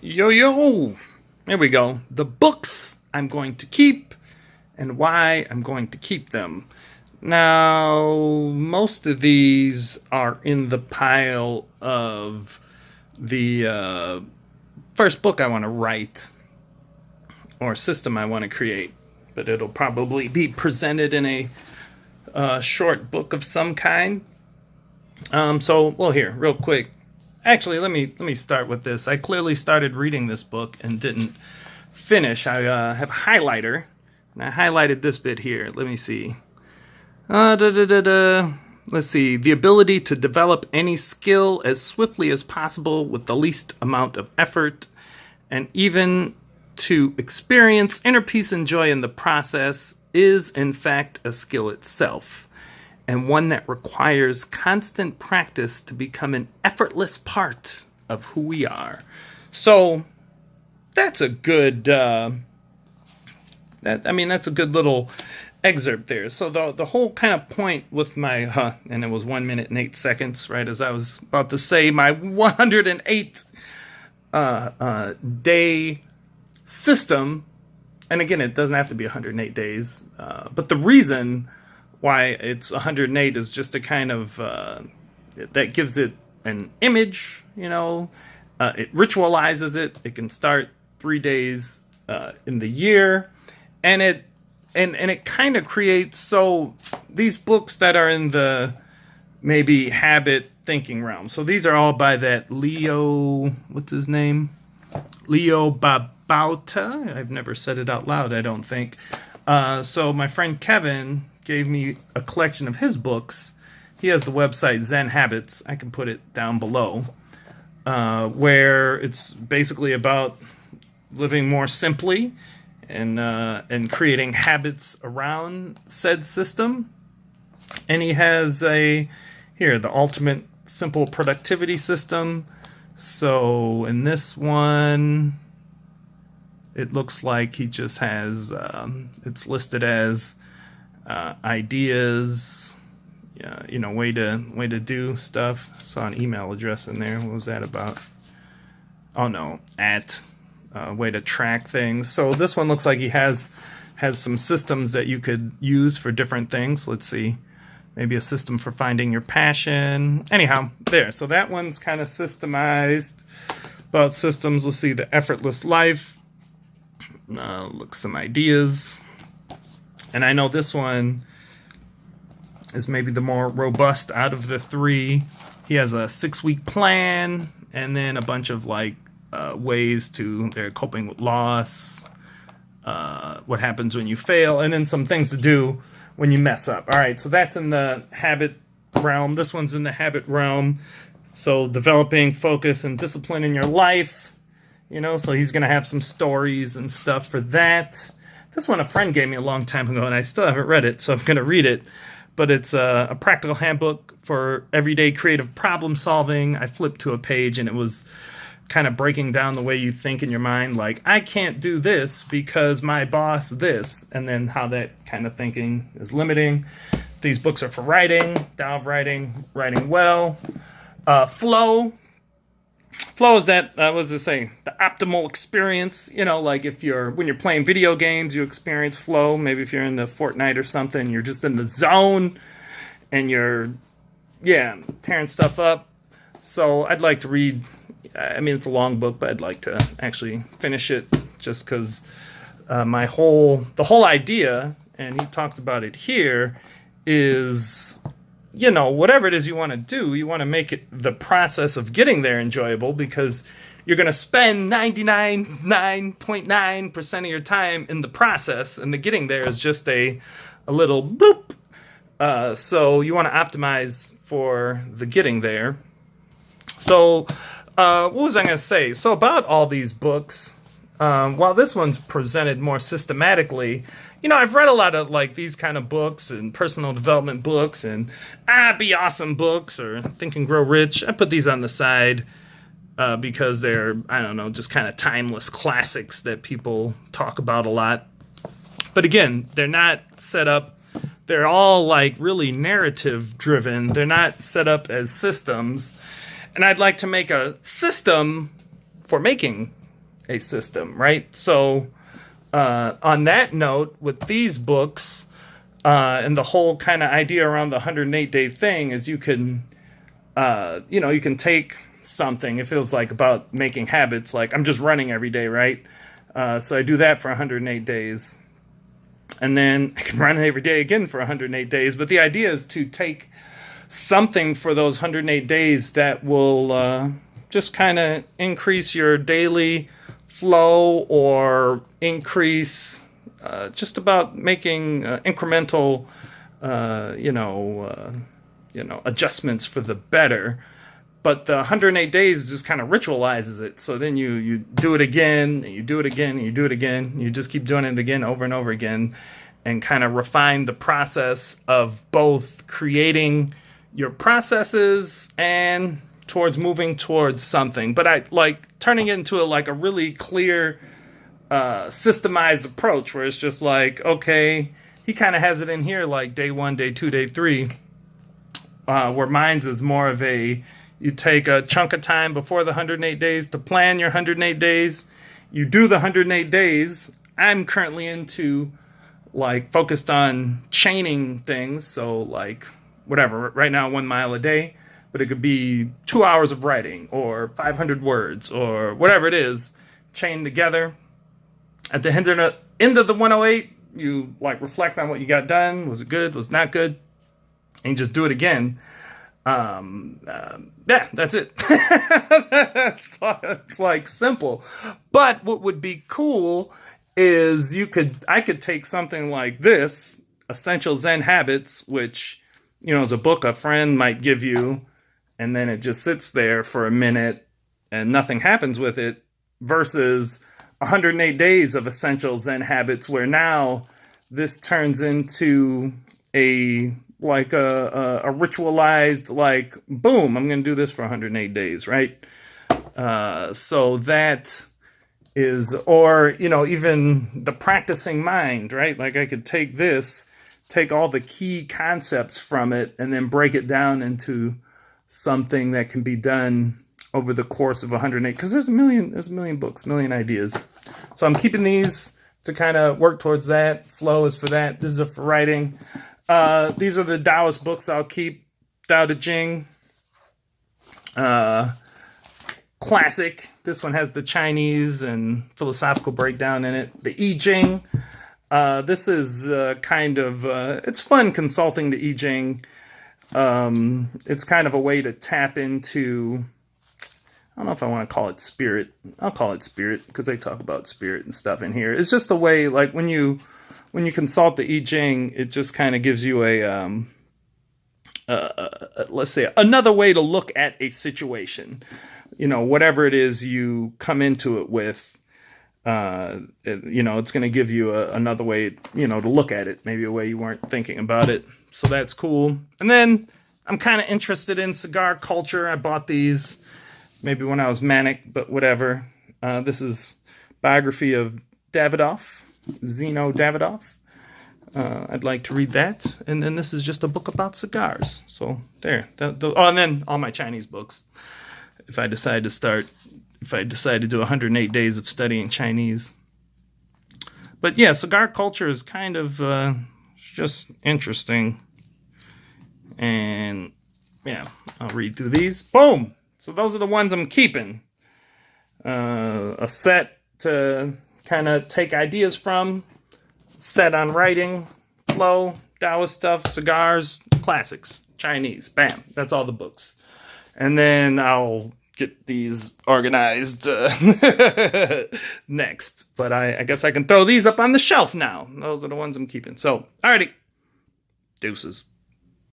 Yo, yo! Here we go. The books I'm going to keep and why I'm going to keep them. Now, most of these are in the pile of the first book I want to write or system I want to create, but it'll probably be presented in a short book of some kind. Well, here, real quick. Actually, let me start with this. I clearly started reading this book and didn't finish. I have a highlighter, and I highlighted this bit here. Let me see. Let's see. The ability to develop any skill as swiftly as possible with the least amount of effort, and even to experience inner peace and joy in the process is, in fact, a skill itself, and one that requires constant practice to become an effortless part of who we are. So that's a good that's a good little excerpt there. So the whole kind of point with my and it was 1 minute and 8 seconds, right as I was about to say my 108 day system. And again, it doesn't have to be 108 days, but the reason why it's 108 is just a kind of that gives it an image, it ritualizes it. It can start 3 days in the year, and it kind of creates, so these books that are in the maybe habit thinking realm. So these are all by that Leo, what's his name? Leo Babauta. I've never said it out loud, I don't think. So my friend Kevin gave me a collection of his books. He has the website Zen Habits. I can put it down below, where it's basically about living more simply and creating habits around said system. And he has the ultimate simple productivity system. So in this one, it looks like he just has it's listed as ideas, way to do stuff. Saw an email address in there. What was that about? Oh no, way to track things. So this one looks like he has some systems that you could use for different things. Let's see, maybe a system for finding your passion. Anyhow, there. So that one's kind of systemized. About systems, let's see, the effortless life. Look, some ideas. And I know this one is maybe the more robust out of the three. He has a 6-week plan, and then a bunch of ways they're coping with loss, what happens when you fail, and then some things to do when you mess up. All right, so that's in the habit realm. This one's in the habit realm. So developing focus and discipline in your life, so he's going to have some stories and stuff for that. This one a friend gave me a long time ago, and I still haven't read it, so I'm going to read it. But it's a practical handbook for everyday creative problem solving. I flipped to a page, and it was kind of breaking down the way you think in your mind, like, I can't do this because my boss this, and then how that kind of thinking is limiting. These books are for writing, Tao of Writing, Writing Well. Flow is that, what does it say? The optimal experience, like when you're playing video games, you experience flow. Maybe if you're in the Fortnite or something, you're just in the zone and you're, tearing stuff up. So I'd like to read, it's a long book, but I'd like to actually finish it just because the whole idea, and he talked about it here, is, whatever it is you want to do, you want to make it the process of getting there enjoyable, because you're going to spend 99.9% of your time in the process, and the getting there is just a little bloop. So you want to optimize for the getting there. So what was I going to say? So about all these books, while this one's presented more systematically, I've read a lot of these kind of books and personal development books and Be Awesome books or Think and Grow Rich. I put these on the side because they're, just kind of timeless classics that people talk about a lot. But again, they're not set up, they're all really narrative driven. They're not set up as systems. And I'd like to make a system for making a system, right? So on that note, with these books, and the whole kind of idea around the 108-day thing is you can, you can take something. It feels like about making habits. Like I'm just running every day, right? So I do that for 108 days. And then I can run every day again for 108 days. But the idea is to take something for those 108 days that will just kind of increase your daily flow or increase just about making incremental, adjustments for the better. But the 108 days just kind of ritualizes it. So then you do it again, and you do it again, and you do it again. And you just keep doing it again over and over again and kind of refine the process of both creating your processes and towards moving towards something. But I like turning it into a really clear, systemized approach where it's just like, okay, he kind of has it in here like day 1, day 2, day 3, where mine's is more of a, you take a chunk of time before the 108 days to plan your 108 days. You do the 108 days. I'm currently into focused on chaining things. So whatever, right now 1 mile a day, but it could be 2 hours of writing or 500 words or whatever it is, chained together. At the end of the 108, you reflect on what you got done. Was it good? Was it not good? And you just do it again. Yeah, that's it. It's simple. But what would be cool is I could take something like this, Essential Zen Habits, which, is a book a friend might give you, and then it just sits there for a minute and nothing happens with it, versus 108 days of Essential Zen Habits, where now this turns into a ritualized, boom, I'm going to do this for 108 days, right? So that is, or, even the practicing mind, right? I could take all the key concepts from it and then break it down into something that can be done over the course of 108, because there's a million books, million ideas. So I'm keeping these to kind of work towards that. Flow is for that. This is for writing. These are the Taoist books I'll keep. Tao Te Ching. Classic. This one has the Chinese and philosophical breakdown in it. The I Ching. This is it's fun consulting the I Ching. It's kind of a way to tap into, I don't know if I want to call it spirit. I'll call it spirit because they talk about spirit and stuff in here. It's just a way, when you consult the I Ching, it just kind of gives you let's say, another way to look at a situation. Whatever it is you come into it with, it's going to give you another way, to look at it, maybe a way you weren't thinking about it. So that's cool. And then I'm kind of interested in cigar culture. I bought these maybe when I was manic, but whatever. This is biography of Davidoff, Zeno Davidoff. I'd like to read that. And then this is just a book about cigars. So there. And then all my Chinese books. If I decide to do 108 days of studying Chinese. But yeah, cigar culture is kind of just interesting. And yeah, I'll read through these. Boom! So those are the ones I'm keeping. A set to kind of take ideas from. Set on writing, flow, Taoist stuff, cigars, classics, Chinese. Bam. That's all the books. And then I'll get these organized next. But I guess I can throw these up on the shelf now. Those are the ones I'm keeping. So, alrighty. Deuces.